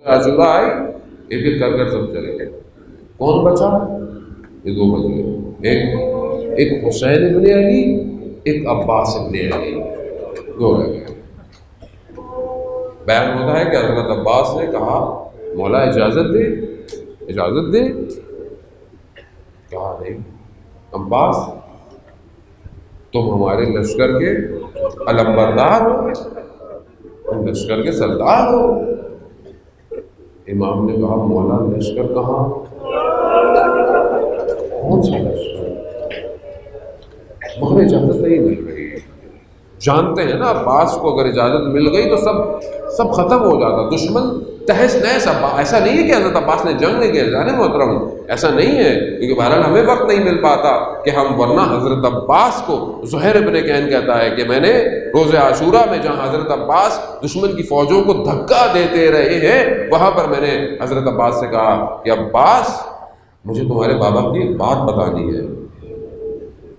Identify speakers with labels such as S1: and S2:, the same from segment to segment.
S1: عاشورہ آئی، ایک ایک کر کر سب چلے گئے۔ کون بچا؟ یہ دو بچ گئے، ایک حسین ابن علی، ایک عباس ابن علی، دو رہ گئے۔ بیان ہوتا ہے کہ حضرت عباس نے کہا مولا اجازت دے، اجازت دے۔ کہا نہیں عباس، تم ہمارے لشکر کے علمبردار ہو، تم لشکر کے سردار ہو۔ امام نے کہا مولا لشکر کہاں؟ کون سا لشکر؟ مگر اجازت نہیں مل رہی۔ جانتے ہیں نا عباس کو اگر اجازت مل گئی تو سب ختم ہو جاتا، دشمن تہس نہس۔ ایسا نہیں ہے کہ حضرت عباس نے جنگ نہیں کیا، جانے محترم، ایسا نہیں ہے، کیونکہ بہرحال ہمیں وقت نہیں مل پاتا کہ ہم، ورنہ حضرت عباس کو زہیر ابن کین کہتا ہے کہ میں نے روز عاشورہ میں جہاں حضرت عباس دشمن کی فوجوں کو دھکا دیتے رہے ہیں، وہاں پر میں نے حضرت عباس سے کہا کہ عباس مجھے تمہارے بابا کی ایک بات بتانی ہے۔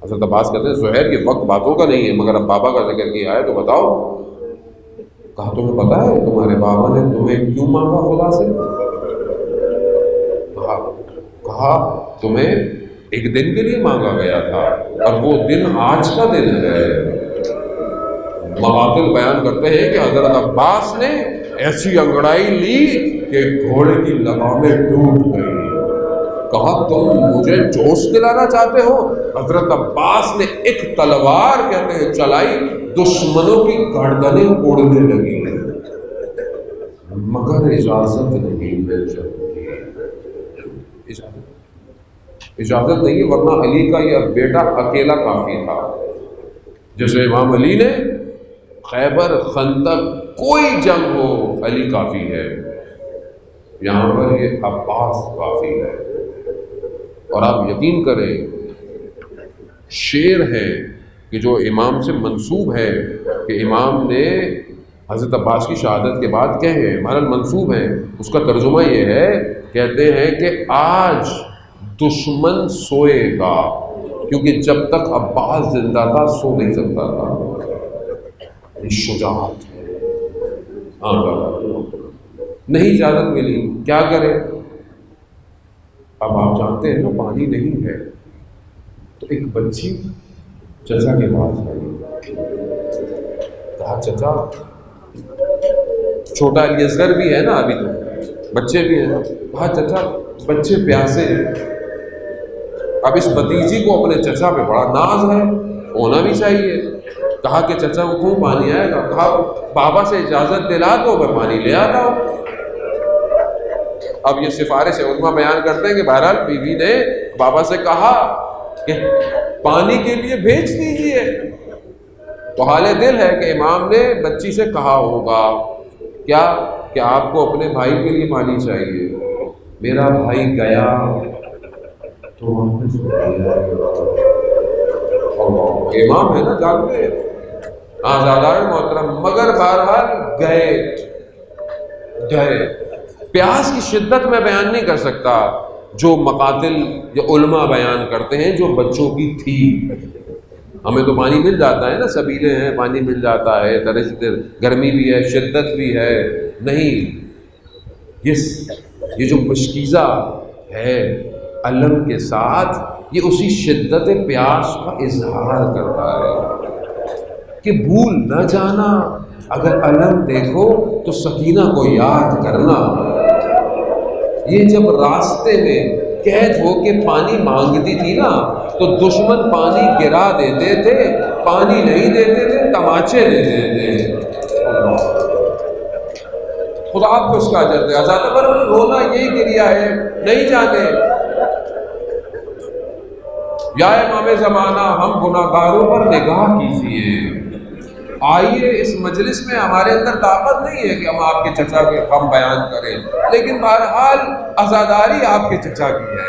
S1: حضرت عباس کہتے ہیں زہیر یہ وقت باتوں کا نہیں ہے، مگر اب بابا کا ذکر کیا ہے تو بتاؤ۔ کہا تمہیں پتا ہے تمہارے بابا نے تمہیں کیوں مانگا خدا سے؟ کہا تمہیں ایک دن کے لیے مانگا گیا تھا، اور وہ دن آج کا دن ہے۔ مقاتل بیان کرتے ہیں کہ حضرت عباس نے ایسی انگڑائی لی کہ گھوڑے کی لگامیں ٹوٹ گئی۔ کہا تم مجھے جوش دلانا چاہتے ہو؟ حضرت عباس نے ایک تلوار کہتے ہیں چلائی، دشمنوں کی گردنیں اڑنے لگی، مگر اجازت نہیں مل سکتی۔ اجازت نہیں، ورنہ علی کا یہ بیٹا اکیلا کافی تھا۔ جیسے امام علی نے خیبر، خندق، کوئی جنگ ہو علی کافی ہے، یہاں پر یہ عباس کافی ہے۔ اور آپ یقین کریں شعر ہے کہ جو امام سے منسوب ہے کہ امام نے حضرت عباس کی شہادت کے بعد کہے ہیں، مہرل منسوب ہیں، اس کا ترجمہ یہ ہے، کہتے ہیں کہ آج دشمن سوئے گا، کیونکہ جب تک عباس زندہ تھا سو نہیں سکتا تھا۔ یہ شجاعت ہے۔ نہیں اجازت ملی، کیا کرے؟ اب آپ جانتے ہیں نا پانی نہیں ہے، تو ایک بچی چچا کے پاس آئی، کہا چچا، چھوٹا علی اصغر بھی ہے نا، ابھی تو بچے بھی ہیں، کہا چچا بچے پیاسے ہیں۔ اب اس بھتیجی کو اپنے چچا پہ بڑا ناز ہے، ہونا بھی چاہیے۔ کہا کہ چچا وہ کیوں پانی آئے گا؟ کہا بابا سے اجازت دلا دو میں پانی لے آتا ہوں۔ اب یہ سفارش علماء بیان کرتے ہیں کہ بہرحال بیوی نے بابا سے کہا کہ پانی کے لیے بھیج دیجیے، تو حال دل ہے کہ امام نے بچی سے کہا ہوگا کیا کہ آپ کو اپنے بھائی کے لیے پانی چاہیے، میرا بھائی گیا تو واپس امام ہے نا، جانتے ہیں آزادار محترم، مگر بہرحال گئے۔ پیاس کی شدت میں بیان نہیں کر سکتا جو مقاتل یا علماء بیان کرتے ہیں جو بچوں کی تھی۔ ہمیں تو پانی مل جاتا ہے نا، سبیلے ہیں، پانی مل جاتا ہے، گرمی بھی ہے، شدت بھی ہے، نہیں، یہ جو مشکیزہ ہے علم کے ساتھ، یہ اسی شدت پیاس کا اظہار کرتا ہے کہ بھول نہ جانا، اگر علم دیکھو تو سکینہ کو یاد کرنا۔ یہ جب راستے میں قید ہو کے پانی مانگتی تھی نا، تو دشمن پانی گرا دیتے تھے، پانی نہیں دیتے تھے، تماچے دیتے تھے۔ خدا آپ کو اس کا اجر دے۔ آزاد پر رونا یہی گریا ہے، نہیں جانے یا امام زمانہ ہم گناہگاروں پر نگاہ کیجیے۔ آئیے اس مجلس میں ہمارے اندر طاقت نہیں ہے کہ ہم آپ کے چچا کے غم بیان کریں، لیکن بہرحال عزاداری آپ کے چچا کی ہے۔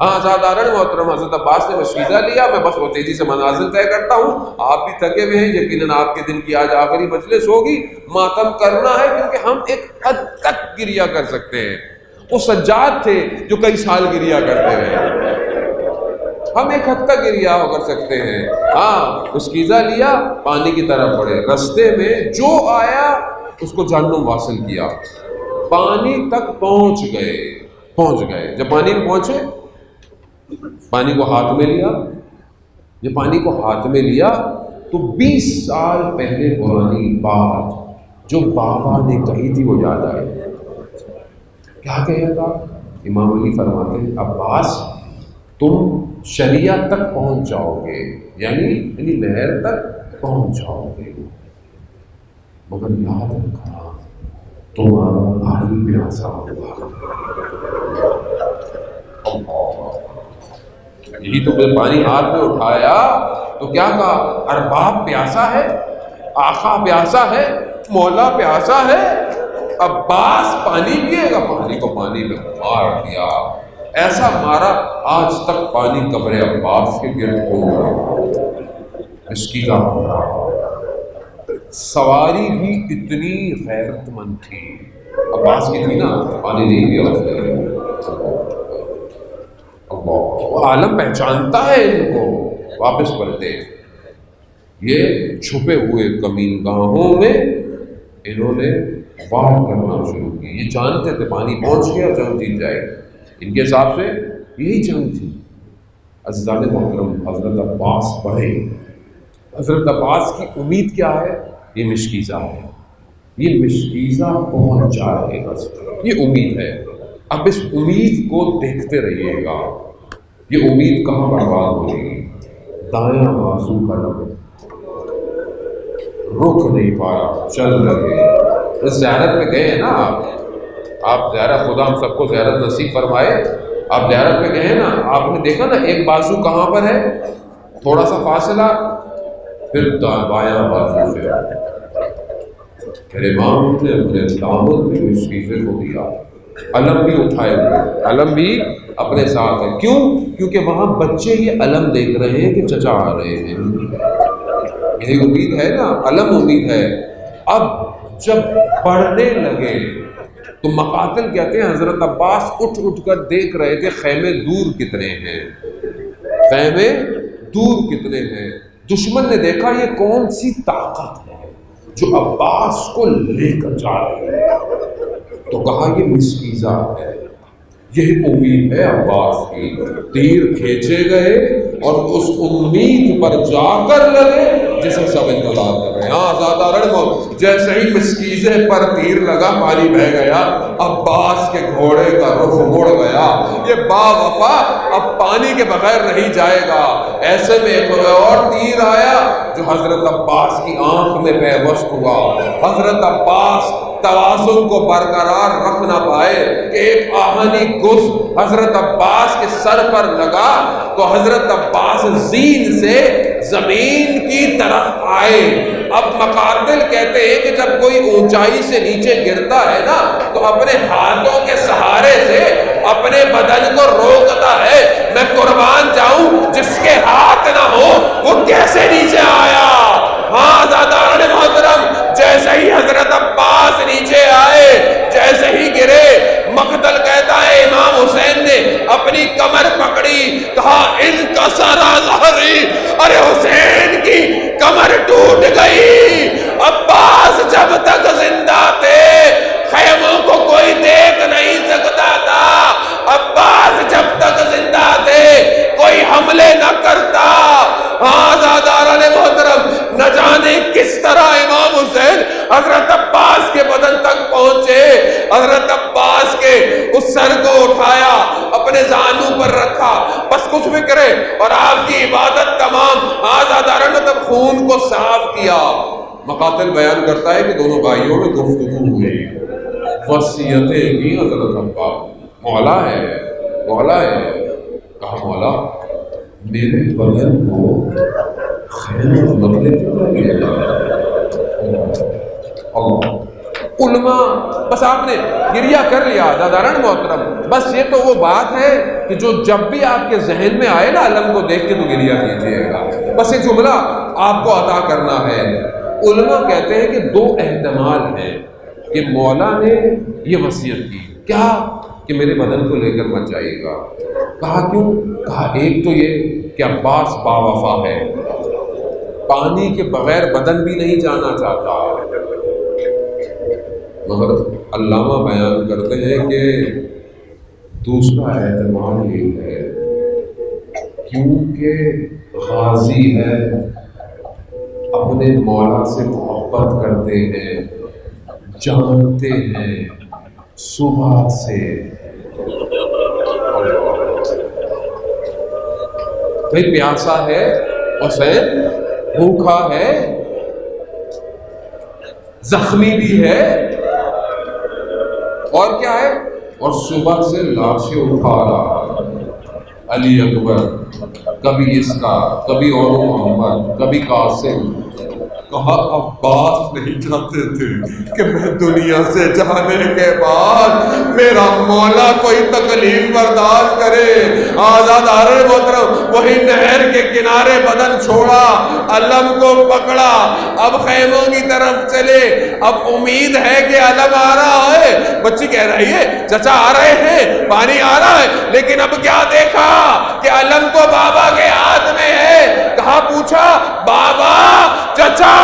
S1: ہاں عزادارن محترم، حضرت عباس نے مشیدہ لیا، میں بس وہ تیزی سے منازل طے کرتا ہوں، آپ بھی تھکے ہوئے ہیں، یقیناً آپ کے دن کی آج آخری مجلس ہوگی، ماتم کرنا ہے، کیونکہ ہم ایک حد تک گریا کر سکتے ہیں۔ وہ سجاد تھے جو کئی سال گریا کرتے رہے، ہم ایک حد تک گریا ہو کر سکتے ہیں۔ ہاں مشکیزہ لیا، پانی کی طرف بڑھے، رستے میں جو آیا اس کو جہنم واصل کیا۔ پانی تک پہنچ گئے. جب پانی میں پہنچے، پانی کو ہاتھ میں لیا. جب پانی کو ہاتھ میں لیا تو 20 سال پہلے پرانی بات جو بابا نے کہی تھی وہ یاد آئی. کیا کہا تھا؟ امام علی فرماتے ہیں عباس تم شریعہ تک پہنچ جاؤ گے، یعنی نہر تک پہنچ جاؤ گے، مگر یاد رکھنا تمہارا بھائی پیاسا ہوگا. یہی تو پانی ہاتھ میں اٹھایا تو کیا کہا؟ ارباب پیاسا ہے، آقا پیاسا ہے، مولا پیاسا ہے، عباس پانی پیے گا. پانی کو پانی میں مار دیا، ایسا مارا آج تک پانی قبر عباس کے گرد ہو رہا. مشکیزہ ہو رہا. سواری بھی اتنی غیرت مند تھی عباس کی تھی نا، پانی نہیں پیا اس نے. عالم پہچانتا ہے ان کو. واپس پلٹے، یہ چھپے ہوئے کمین گاہوں میں انہوں نے وار کرنا شروع کی. یہ جانتے تھے پانی پہنچ گیا جنگ جیت جائے. ان کے حساب سے یہی جنگ تھی. عزیزان محترم، حضرت عباس پڑھے. حضرت عباس کی امید کیا ہے؟ یہ مشکیزہ ہے. یہ مشکیزہ پہنچ جائے، بس یہ امید ہے. اب اس امید کو دیکھتے رہیے گا. یہ امید کہاں برباد ہوگی؟ دایاں بازو کا لب رک نہیں پایا، چل رہے. اس زیارت میں گئے ہیں نا آپ زیارت، خدا ہم سب کو زیارت نصیب فرمائے. آپ زیارت میں گئے ہیں نا، آپ نے دیکھا نا ایک بازو کہاں پر ہے، تھوڑا سا فاصلہ، پھر بایاں بازو سے پھر امام نے اپنے دامن میں اس چیزیں کو دیا. علم بھی اٹھائے ہوئے، علم بھی اپنے ساتھ ہے. کیوں؟ کیونکہ وہاں بچے یہ علم دیکھ رہے ہیں کہ چچا آ رہے ہیں. یہی امید ہے نا، علم امید ہے. اب جب پڑھنے لگے تو مقاتل کہتے ہیں حضرت عباس اٹھ کر دیکھ رہے تھے خیمے دور کتنے ہیں، خیمے دور کتنے ہیں. دشمن نے دیکھا یہ کون سی طاقت ہے جو عباس کو لے کر جا رہی ہے، تو کہا یہ مشکیزہ ہے. یہی امید ہے عباس کی. تیر کھینچے گئے اور اس امید پر جا کر لگے جسے سب انتظار کر رہے ہیں. ہاں آزادارن، جیسے ہی مشکیزے پر تیر لگا پانی بہ گیا، عباس کے گھوڑے کا رخ مڑ گیا. یہ با وفا اب پانی کے بغیر نہیں جائے گا. ایسے میں ایک اور تیر آیا جو حضرت عباس کی آنکھ میں پیوست ہوا. حضرت عباس توازن کو برقرار رکھ نہ پائے کہ ایک آہنی گز حضرت عباس کے سر پر لگا تو حضرت عباس زین سے زمین کی طرف آئے. اب مقاتل کہتے ہیں کہ جب کوئی اونچائی سے نیچے گرتا ہے نا تو اپنے ہاتھوں کے سہارے سے اپنے بدن کو روکتا ہے. میں قربان جاؤں جس کے ہاتھ نہ ہو وہ کیسے نیچے آیا. ہاں زاداران محترم، جیسے ہی حضرت عباس نیچے آئے، جیسے ہی گرے، مقتل کہتا ہے امام حسین نے اپنی کمر پکڑی، کہا انکسر ظہری. ارے حسین کی کمر ٹوٹ گئی. عباس جب تک زندہ تھے خیموں کو کوئی دیکھ نہیں سکتا تھا. عباس جب تک زندہ تھے کوئی حملے نہ کرتا. ہاں زاداران محترم، نہ جانے کس طرح امام حسین حضرت عباس کے بدن تک پہنچے. حضرت عباس کے اس سر کو اٹھایا، اپنے زانوں پر رکھا، بس کچھ بھی کرے اور آپ کی عبادت تمام. آزادارن تب خون کو صاف کیا. مقاتل بیان کرتا ہے کہ دونوں بھائیوں میں گفتگو ہوئی، وصیتیں کی حضرت عباس. مولا ہے. کہا مولا میرے بدن کو خیمہ بدلے اللہ. علماء بس آپ نے گریہ کر لیا داداران محترم. بس یہ تو وہ بات ہے کہ جو جب بھی آپ کے ذہن میں آئے نا علم کو دیکھ کے تو گریہ کیجیے گا. بس یہ جملہ آپ کو عطا کرنا ہے. علماء کہتے ہیں کہ 2 احتمال ہیں کہ مولا نے یہ وصیت کی. کیا؟ کہ میرے بدن کو لے کر مت جائیے گا. کہا کیوں؟ کہا ایک تو یہ کہ عباس با وفا ہے، پانی کے بغیر بدن بھی نہیں جانا چاہتا. مگر علامہ بیان کرتے ہیں کہ دوسرا اعتماد یہ ہے کیونکہ غازی ہے، اپنے مولا سے محبت کرتے ہیں، جانتے ہیں صبح سے بھائی پیاسا ہے حسین، بھوکا ہے، زخمی بھی ہے، اور کیا ہے، اور صبح سے لاشیں اٹھا رہا ہے علی اکبر، کبھی اس کا، کبھی اور محمد، کبھی قاسم۔ کہا عباس نہیں چاہتے تھے کہ میں دنیا سے جانے کے بعد میرا مولا کوئی تکلیف برداشت کرے۔ آزادار محترم وہی نہر کے کنارے بدن چھوڑا، علم کو پکڑا، اب خیموں کی طرف چلے، اب امید ہے کہ علم آ رہا ہے۔ بچی کہہ رہی ہے چچا آ رہے ہیں، پانی آ رہا ہے، لیکن اب کیا دیکھا کہ علم تو بابا کے ہاتھ میں ہے۔ کہا پوچھا بابا چچا